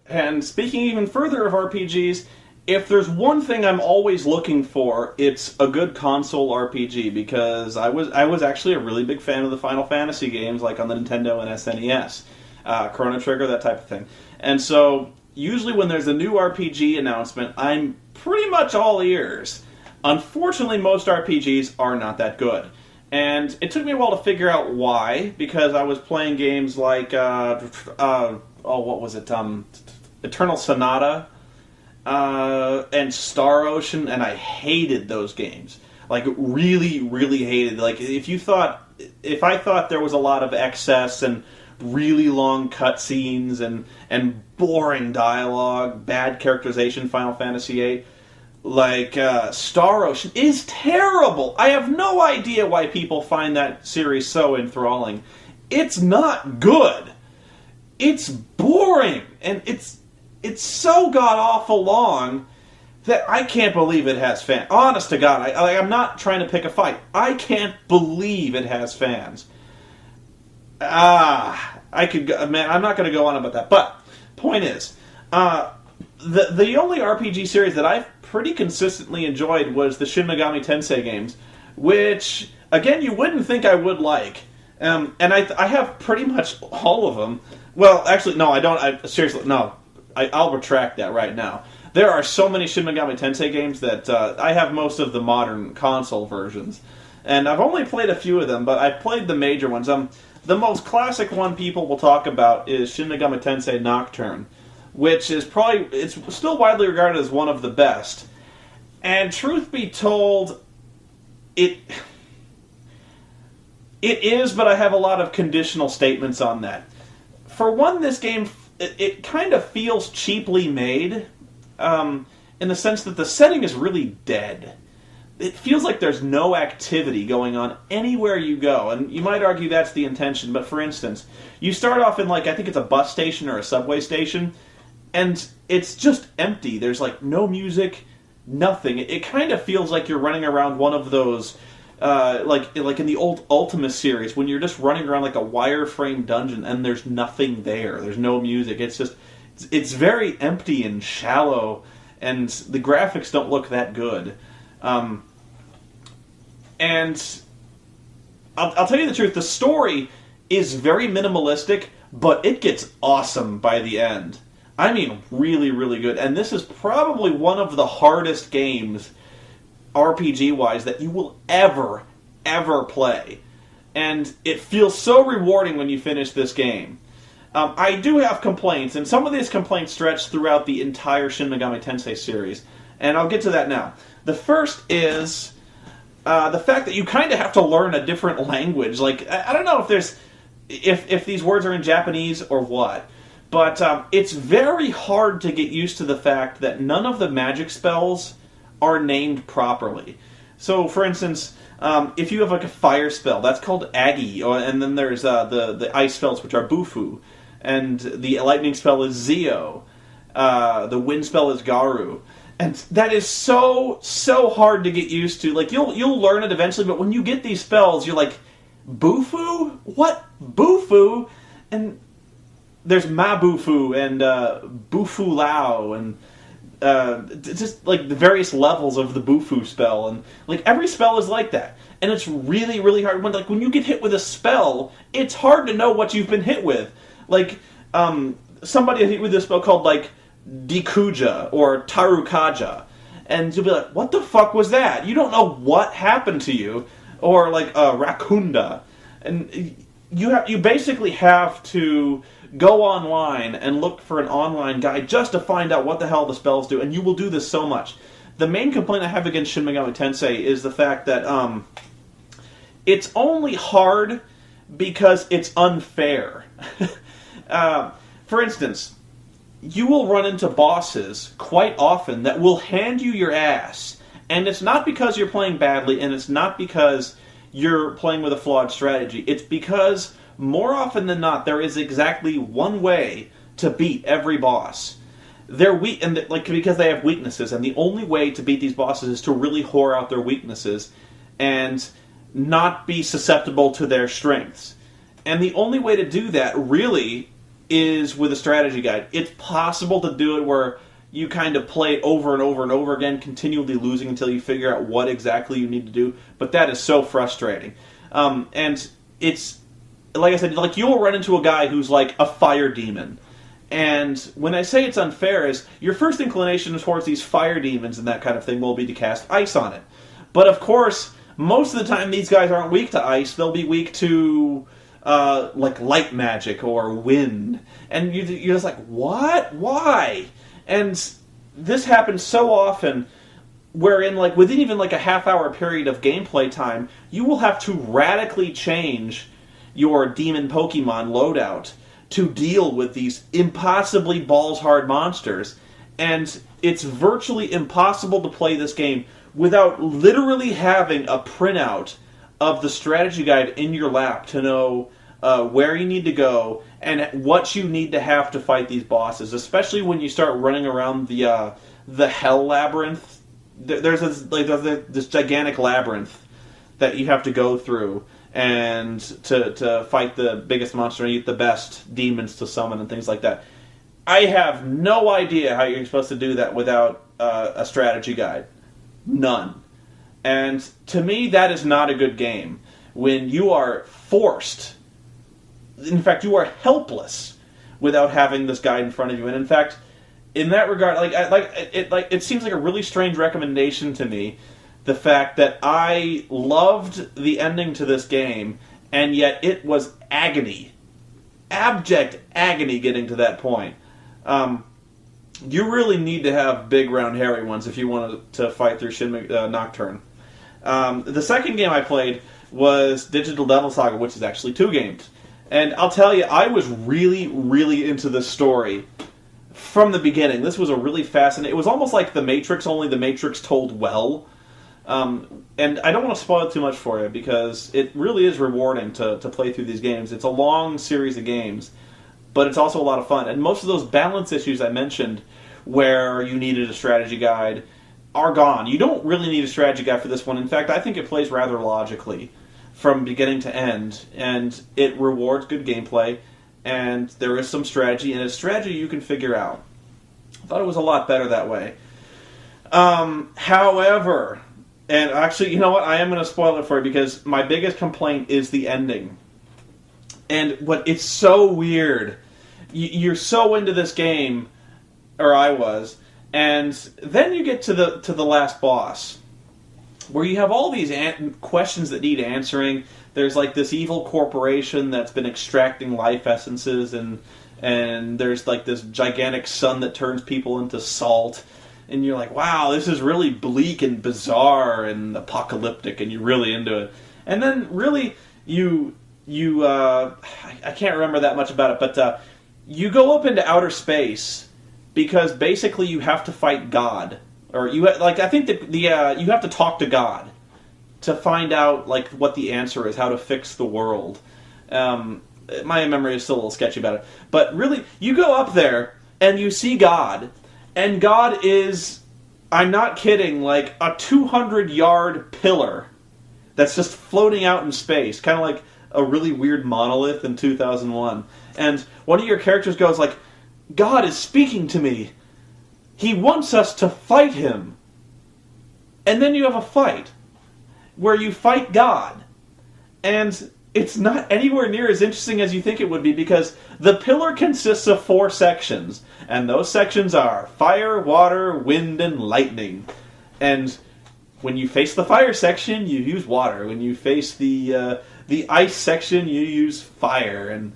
And speaking even further of RPGs, if there's one thing I'm always looking for, it's a good console RPG, because I was actually a really big fan of the Final Fantasy games, like on the Nintendo and SNES, Chrono Trigger, that type of thing. And so usually when there's a new RPG announcement, I'm pretty much all ears. Unfortunately, most RPGs are not that good. And it took me a while to figure out why, because I was playing games like, what was it, Eternal Sonata, and Star Ocean, and I hated those games. Like, really, really hated. Like, if I thought there was a lot of excess and really long cutscenes and boring dialogue, bad characterization, Final Fantasy VIII, like, Star Ocean is terrible. I have no idea why people find that series so enthralling. It's not good. It's boring, and it's so god-awful long that I can't believe it has fans. Honest to God, I'm not trying to pick a fight. I can't believe it has fans. I'm not going to go on about that. But, point is, the only RPG series that I've pretty consistently enjoyed was the Shin Megami Tensei games, which, again, you wouldn't think I would like. And I have pretty much all of them. Well, actually, no, I don't. Seriously, no. I'll retract that right now. There are so many Shin Megami Tensei games that I have most of the modern console versions. And I've only played a few of them, but I've played the major ones. The most classic one people will talk about is Shin Megami Tensei Nocturne, which is it's still widely regarded as one of the best. And truth be told, it is, but I have a lot of conditional statements on that. For one, this game, it kind of feels cheaply made, in the sense that the setting is really dead. It feels like there's no activity going on anywhere you go, and you might argue that's the intention, but for instance, you start off in, like, I think it's a bus station or a subway station, and it's just empty. There's, like, no music, nothing. It kind of feels like you're running around one of those, like in the old Ultima series, when you're just running around like a wireframe dungeon and there's nothing there. There's no music. It's very empty and shallow, and the graphics don't look that good. And I'll tell you the truth, the story is very minimalistic, but it gets awesome by the end. I mean, really, really good. And this is probably one of the hardest games, RPG-wise, that you will ever play. And it feels so rewarding when you finish this game. I do have complaints, and some of these complaints stretch throughout the entire Shin Megami Tensei series. And I'll get to that now. The first is the fact that you kind of have to learn a different language. Like, I don't know if these words are in Japanese or what, but it's very hard to get used to the fact that none of the magic spells are named properly. So, for instance, if you have like a fire spell, that's called Agi, and then there's the ice spells, which are Bufu, and the lightning spell is Zio, the wind spell is Garu. And that is so hard to get used to. Like, you'll learn it eventually, but when you get these spells, you're like, Bufu? What? Bufu? And there's Mabufu and Bufu Lao and just like the various levels of the Bufu spell, and like every spell is like that. And it's really, really hard. When you get hit with a spell, it's hard to know what you've been hit with. Like, somebody hit with this spell called like Dikuja or Tarukaja, and you'll be like, what the fuck was that? You don't know what happened to you. Or like Rakunda, and you basically have to go online and look for an online guide just to find out what the hell the spells do, and you will do this so much. The main complaint I have against Shin Megami Tensei is the fact that it's only hard because it's unfair. For instance, you will run into bosses quite often that will hand you your ass, and it's not because you're playing badly, and it's not because you're playing with a flawed strategy. It's because, more often than not, there is exactly one way to beat every boss. They're weak, and because they have weaknesses, and the only way to beat these bosses is to really whore out their weaknesses and not be susceptible to their strengths. And the only way to do that, really, is with a strategy guide. It's possible to do it where you kind of play over and over and over again, continually losing until you figure out what exactly you need to do, but that is so frustrating. And it's, like I said, like you'll run into a guy who's like a fire demon. And when I say it's unfair is, your first inclination towards these fire demons and that kind of thing will be to cast ice on it. But of course, most of the time these guys aren't weak to ice, they'll be weak to like light magic or wind. And you're just like, what? Why? And this happens so often wherein, like, within even like a half-hour period of gameplay time, you will have to radically change your demon Pokemon loadout to deal with these impossibly balls-hard monsters. And it's virtually impossible to play this game without literally having a printout of the strategy guide in your lap to know where you need to go and what you need to have to fight these bosses, especially when you start running around the Hell Labyrinth. There's this gigantic labyrinth that you have to go through and to fight the biggest monster and get the best demons to summon and things like that. I have no idea how you're supposed to do that without a strategy guide. None. And to me, that is not a good game. When you are forced, in fact, you are helpless without having this guide in front of you. And in fact, in that regard, it seems like a really strange recommendation to me, the fact that I loved the ending to this game, and yet it was agony. Abject agony getting to that point. You really need to have big, round, hairy ones if you want to fight through Shin Nocturne. The second game I played was Digital Devil Saga, which is actually 2 games. And I'll tell you, I was really, really into this story from the beginning. This was a really fascinating... It was almost like The Matrix, only The Matrix told well. And I don't want to spoil it too much for you, because it really is rewarding to play through these games. It's a long series of games, but it's also a lot of fun. And most of those balance issues I mentioned, where you needed a strategy guide, are gone. You don't really need a strategy guide for this one. In fact, I think it plays rather logically from beginning to end, and it rewards good gameplay, and there is some strategy, and it's strategy you can figure out. I thought it was a lot better that way. However, and actually, you know what? I am going to spoil it for you, because my biggest complaint is the ending. And it's so weird. You're so into this game, or I was, and then you get to the last boss, where you have all these questions that need answering. There's like this evil corporation that's been extracting life essences, and there's like this gigantic sun that turns people into salt, and you're like, wow, this is really bleak and bizarre and apocalyptic, and you're really into it. And then really I can't remember that much about it, but you go up into outer space because basically you have to fight God. Or I think that you have to talk to God to find out like what the answer is, how to fix the world. My memory is still a little sketchy about it, but really, you go up there and you see God, and God is, I'm not kidding, like a 200-yard pillar that's just floating out in space, kind of like a really weird monolith in 2001. And one of your characters goes like, "God is speaking to me. He wants us to fight him." And then you have a fight where you fight God. And it's not anywhere near as interesting as you think it would be, because the pillar consists of 4 sections. And those sections are fire, water, wind, and lightning. And when you face the fire section, you use water. When you face the ice section, you use fire. And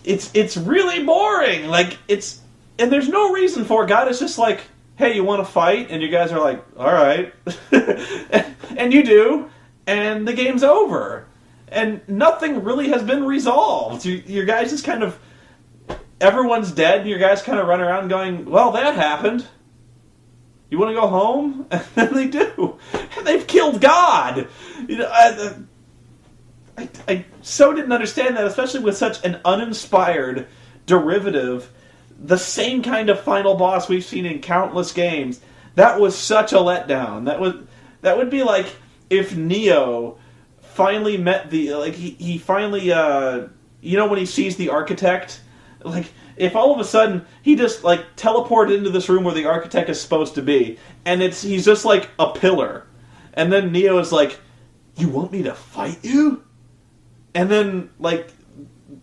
it's really boring. And there's no reason for it. God is just like, hey, you want to fight? And you guys are like, all right. And you do. And the game's over. And nothing really has been resolved. Your guys just kind of, everyone's dead, and your guys kind of run around going, well, that happened. You want to go home? And then they do. And they've killed God. I so didn't understand that, especially with such an uninspired derivative, the same kind of final boss we've seen in countless games. That was such a letdown. That would be like if Neo finally met he finally when he sees the architect Like, if all of a sudden he just, like, teleported into this room where the architect is supposed to be, and he's just, like, a pillar. And then Neo is like, you want me to fight you? And then, like,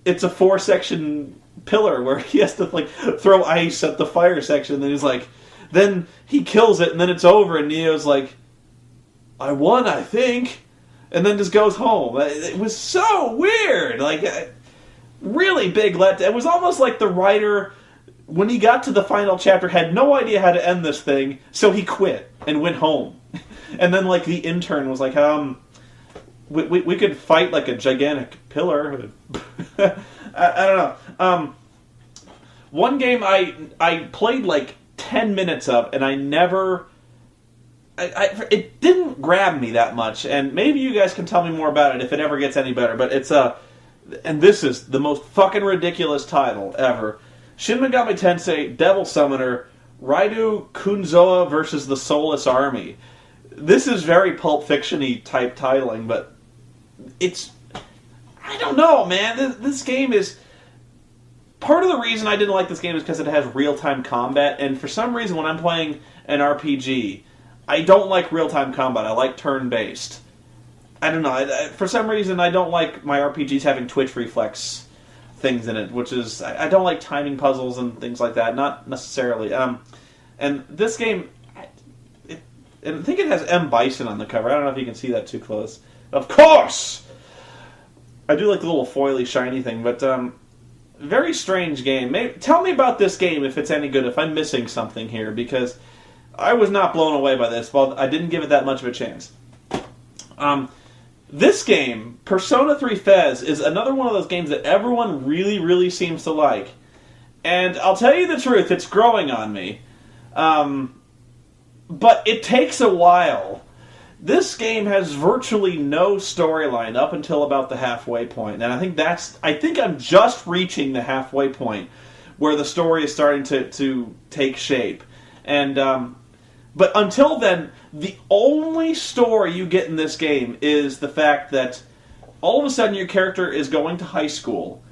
it's a 4-section pillar where he has to, like, throw ice at the fire section, and then he's like, then he kills it, and then it's over, and Neo's like, I won, I think. And then just goes home. It was so weird. Like, really big let. It was almost like the writer, when he got to the final chapter, had no idea how to end this thing, so he quit and went home. And then, like, the intern was like, we could fight like a gigantic pillar. I don't know. One game I played like 10 minutes of, and I never... it didn't grab me that much, and maybe you guys can tell me more about it if it ever gets any better, but it's and this is the most fucking ridiculous title ever. Shin Megami Tensei Devil Summoner Raidu Kunzoa versus the Soulless Army. This is very Pulp Fiction-y type titling, but it's... I don't know, man. This game is... Part of the reason I didn't like this game is because it has real-time combat, and for some reason when I'm playing an RPG... I don't like real-time combat. I like turn-based. I don't know. For some reason, I don't like my RPGs having twitch reflex things in it, which is... I don't like timing puzzles and things like that. Not necessarily. And this game... I think it has M. Bison on the cover. I don't know if you can see that too close. Of course! I do like the little foily, shiny thing, but... very strange game. Tell me about this game if it's any good, if I'm missing something here, because... I was not blown away by this. Well, I didn't give it that much of a chance. This game, Persona 3 Fez, is another one of those games that everyone really, really seems to like. And I'll tell you the truth, it's growing on me. But it takes a while. This game has virtually no storyline up until about the halfway point. And I think I'm just reaching the halfway point where the story is starting to take shape. And, but until then, the only story you get in this game is the fact that all of a sudden your character is going to high school,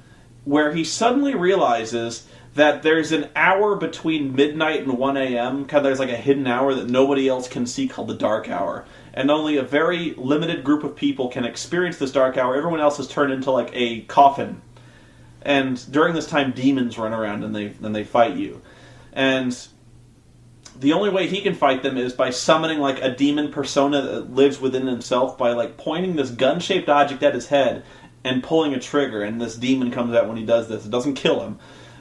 where he suddenly realizes that there's an hour between midnight and 1 a.m., kind of there's like a hidden hour that nobody else can see called the dark hour. And only a very limited group of people can experience this dark hour. Everyone else is turned into like a coffin. And during this time, demons run around and they fight you. And... the only way he can fight them is by summoning like a demon persona that lives within himself by like pointing this gun-shaped object at his head and pulling a trigger, and this demon comes out when he does this. It doesn't kill him,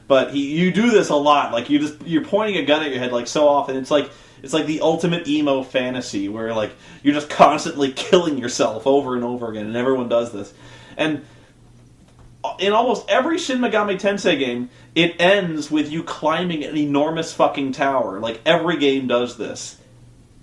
but you do this a lot. Like you're pointing a gun at your head like so often. It's like the ultimate emo fantasy where like you're just constantly killing yourself over and over again, and everyone does this. And in almost every Shin Megami Tensei game, it ends with you climbing an enormous fucking tower. Like, every game does this.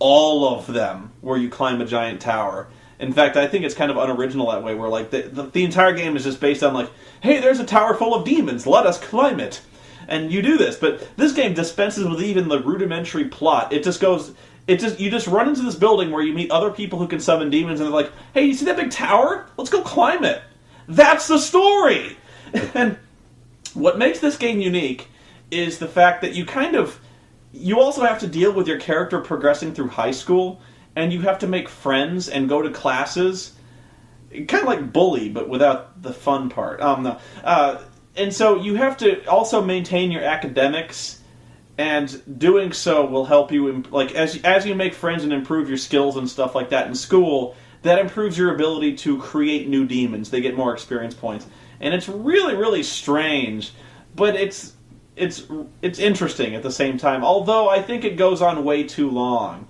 All of them, where you climb a giant tower. In fact, I think it's kind of unoriginal that way, where, like, the entire game is just based on, like, hey, there's a tower full of demons, let us climb it. And you do this, but this game dispenses with even the rudimentary plot. It just goes... you just run into this building where you meet other people who can summon demons, and they're like, hey, you see that big tower? Let's go climb it. That's the story! And what makes this game unique is the fact that you also have to deal with your character progressing through high school, and you have to make friends and go to classes. Kind of like Bully, but without the fun part. And so you have to also maintain your academics, and doing so will help you, like, as you make friends and improve your skills and stuff like that in school, that improves your ability to create new demons. They get more experience points. And it's really, really strange, but it's interesting at the same time. Although I think it goes on way too long.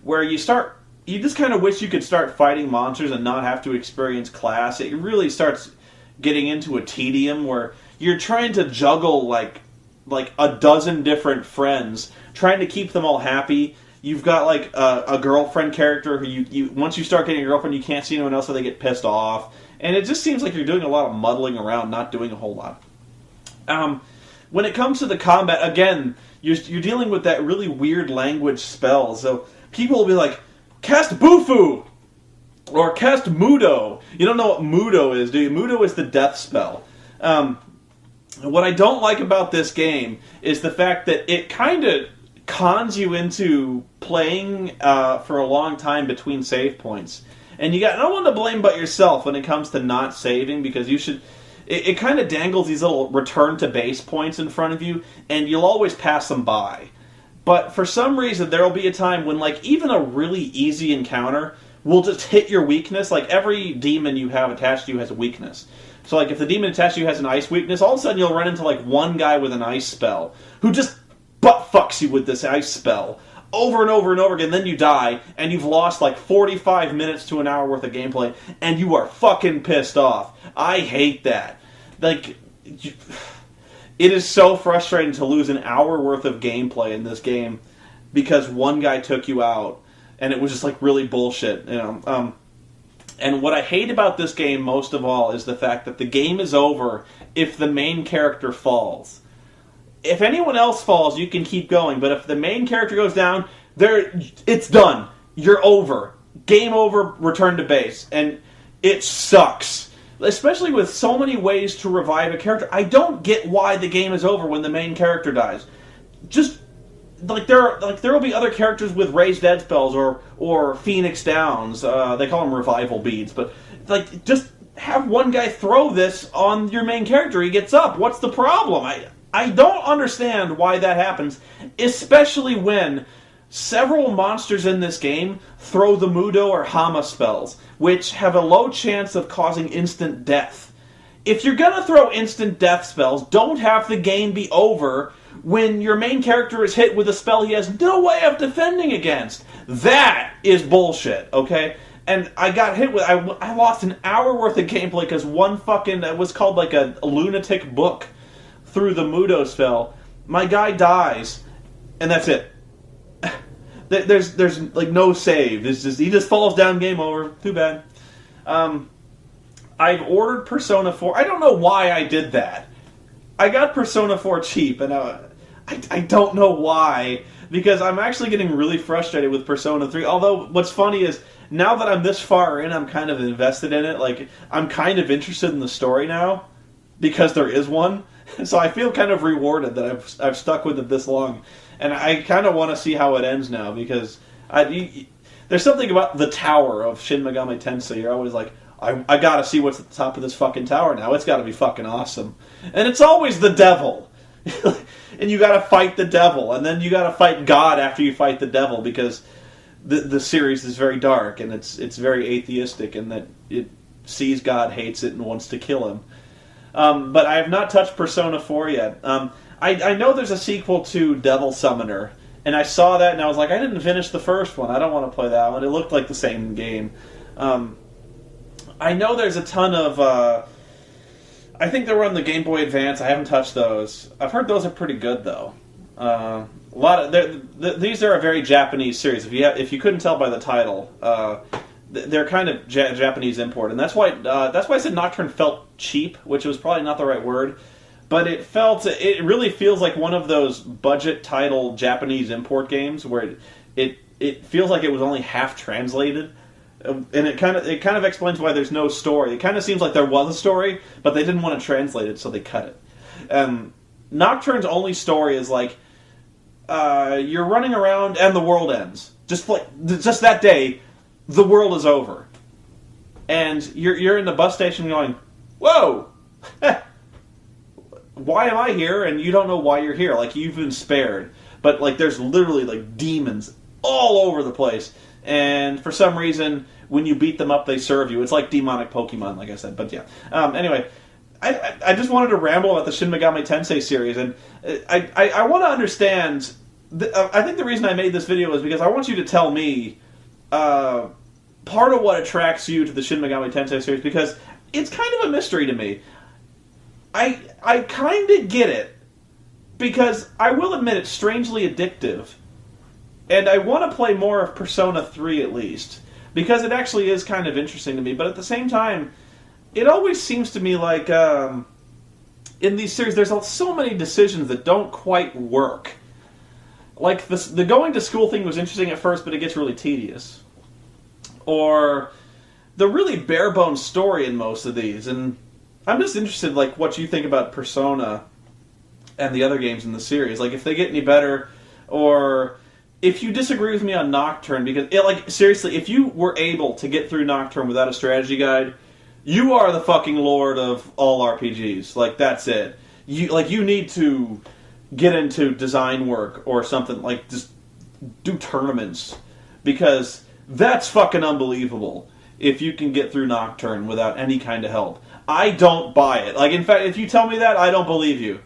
Where you just kind of wish you could start fighting monsters and not have to experience class. It really starts getting into a tedium where you're trying to juggle like a dozen different friends, trying to keep them all happy. You've got like a girlfriend character who you once you start getting a girlfriend, you can't see anyone else, so they get pissed off. And it just seems like you're doing a lot of muddling around, not doing a whole lot. When it comes to the combat, again, you're dealing with that really weird language spell. So people will be like, cast Bufu! Or cast Mudo. You don't know what Mudo is, do you? Mudo is the death spell. what I don't like about this game is the fact that it kind of cons you into playing for a long time between save points. And you got no one to blame but yourself when it comes to not saving, because you should... It kind of dangles these little return to base points in front of you, and you'll always pass them by. But for some reason, there will be a time when, like, even a really easy encounter will just hit your weakness. Like, every demon you have attached to you has a weakness. So, like, if the demon attached to you has an ice weakness, all of a sudden you'll run into, like, one guy with an ice spell who just butt-fucks you with this ice spell over and over and over again. Then you die, and you've lost, like, 45 minutes to an hour worth of gameplay, and you are fucking pissed off. I hate that. Like... It is so frustrating to lose an hour worth of gameplay in this game because one guy took you out, and it was just like really bullshit, you know. And what I hate about this game most of all is the fact that the game is over if the main character falls. If anyone else falls, you can keep going, but if the main character goes down, it's done. You're over. Game over. Return to base, and it sucks. Especially with so many ways to revive a character. I don't get why the game is over when the main character dies. Just like there will be other characters with raised dead spells or Phoenix Downs. They call them revival beads, but like just have one guy throw this on your main character. He gets up. What's the problem? I don't understand why that happens, especially when several monsters in this game throw the Mudo or Hama spells, which have a low chance of causing instant death. If you're gonna throw instant death spells, don't have the game be over when your main character is hit with a spell he has no way of defending against. That is bullshit, okay? And I got hit with... I lost an hour worth of gameplay because one fucking... It was called like a lunatic book through the Mudo spell. My guy dies, and that's it. There's like no save. He just falls down. Game over. Too bad. I've ordered Persona 4. I don't know why I did that. I got Persona 4 cheap, and I don't know why, because I'm actually getting really frustrated with Persona 3. Although what's funny is now that I'm this far in, I'm kind of invested in it. Like I'm kind of interested in the story now because there is one. So I feel kind of rewarded that I've stuck with it this long. And I kind of want to see how it ends now, because there's something about the tower of Shin Megami Tensei. You're always like, I gotta see what's at the top of this fucking tower now. It's gotta be fucking awesome. And it's always the devil. And you gotta fight the devil. And then you gotta fight God after you fight the devil, because the series is very dark, and it's very atheistic, and that it sees God, hates it, and wants to kill him. But I have not touched Persona 4 yet. I know there's a sequel to Devil Summoner, and I saw that and I was like, I didn't finish the first one. I don't want to play that one. It looked like the same game. I know there's a ton of... I think they were on the Game Boy Advance. I haven't touched those. I've heard those are pretty good, though. A lot of these are a very Japanese series. If you couldn't tell by the title, they're kind of Japanese import, and that's why I said Nocturne felt cheap, which was probably not the right word. But it really feels like one of those budget title Japanese import games where it feels like it was only half translated, and it kind of explains why there's no story. It kind of seems like there was a story, but they didn't want to translate it, so they cut it. Nocturne's only story is like you're running around and the world ends. Just that day, the world is over, and you're in the bus station going, whoa. Why am I here? And you don't know why you're here. Like, you've been spared. But, like, there's literally, like, demons all over the place. And for some reason, when you beat them up, they serve you. It's like demonic Pokemon, like I said. But, yeah. Anyway, I just wanted to ramble about the Shin Megami Tensei series. And I want to understand... I think the reason I made this video is because I want you to tell me part of what attracts you to the Shin Megami Tensei series. Because it's kind of a mystery to me. I kind of get it, because I will admit it's strangely addictive, and I want to play more of Persona 3 at least, because it actually is kind of interesting to me, but at the same time, it always seems to me like, in these series, there's so many decisions that don't quite work. Like, the going to school thing was interesting at first, but it gets really tedious. Or the really bare-bones story in most of these, and... I'm just interested, like, what you think about Persona and the other games in the series. Like, if they get any better, or if you disagree with me on Nocturne, because, like, seriously, if you were able to get through Nocturne without a strategy guide, you are the fucking lord of all RPGs. Like, that's it. You need to get into design work or something, like, just do tournaments, because that's fucking unbelievable if you can get through Nocturne without any kind of help. I don't buy it. Like, in fact, if you tell me that, I don't believe you.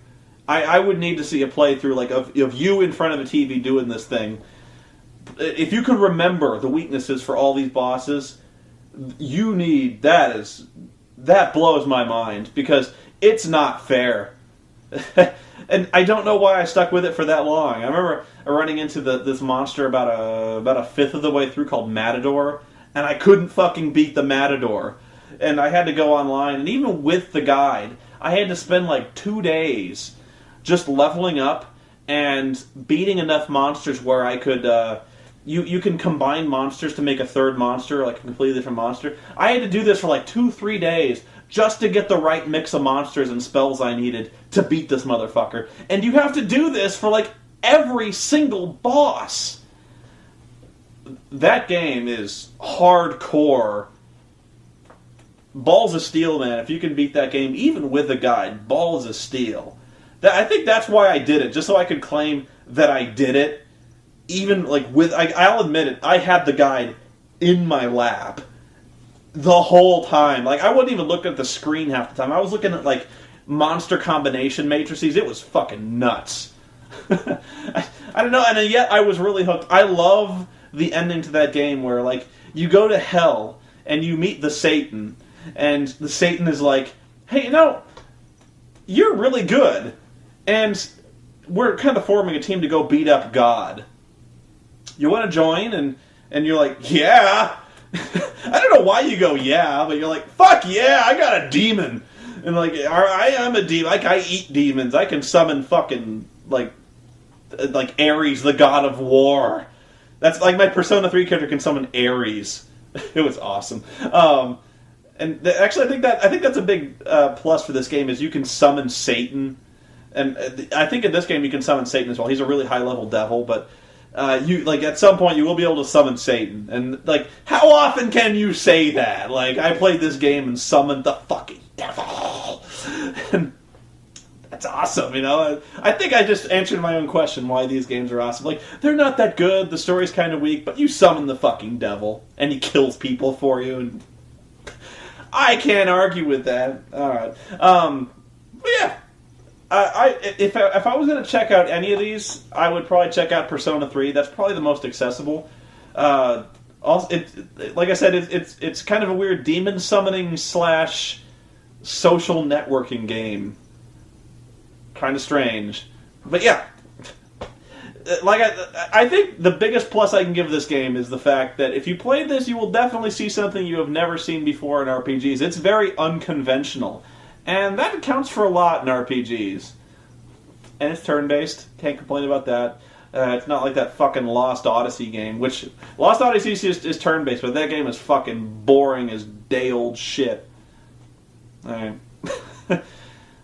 I would need to see a playthrough, like, of you in front of a TV doing this thing. If you could remember the weaknesses for all these bosses, you need... That blows my mind, because it's not fair. And I don't know why I stuck with it for that long. I remember running into this monster about a fifth of the way through called Matador, and I couldn't fucking beat the Matador. And I had to go online, and even with the guide, I had to spend like 2 days just leveling up and beating enough monsters where I could... You can combine monsters to make a third monster, like a completely different monster. I had to do this for like 2-3 days just to get the right mix of monsters and spells I needed to beat this motherfucker. And you have to do this for like every single boss. That game is hardcore. Balls of steel, man. If you can beat that game, even with a guide, balls of steel. I think that's why I did it, just so I could claim that I did it. Even, like, I'll admit it, I had the guide in my lap the whole time. Like, I wasn't even looking at the screen half the time. I was looking at, like, monster combination matrices. It was fucking nuts. I don't know, and yet I was really hooked. I love the ending to that game where, like, you go to hell and you meet the Satan, and the Satan is like, hey, you know, you're really good, and we're kind of forming a team to go beat up God. You want to join? And you're like, yeah. I don't know why you go, yeah, but you're like, fuck yeah, I got a demon. And like, I am a demon. Like, I eat demons. I can summon fucking, like Ares, the god of war. That's like my Persona 3 character can summon Ares. It was awesome. And actually, I think that's a big plus for this game is you can summon Satan. And I think in this game you can summon Satan as well. He's a really high level devil, but you like at some point you will be able to summon Satan. And like, how often can you say that? Like, I played this game and summoned the fucking devil. And that's awesome, you know? I think I just answered my own question why these games are awesome. Like, they're not that good, the story's kind of weak, but you summon the fucking devil, and he kills people for you, and I can't argue with that. Alright. But yeah. If I was going to check out any of these, I would probably check out Persona 3. That's probably the most accessible. Also, like I said, it's kind of a weird demon summoning / social networking game. Kind of strange, but yeah. Like I think the biggest plus I can give this game is the fact that if you played this, you will definitely see something you have never seen before in RPGs. It's very unconventional. And that counts for a lot in RPGs. And it's turn-based. Can't complain about that. It's not like that fucking Lost Odyssey game, which... Lost Odyssey is turn-based, but that game is fucking boring as day-old shit. Alright.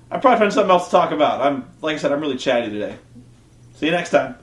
I'll probably find something else to talk about. Like I said, I'm really chatty today. See you next time.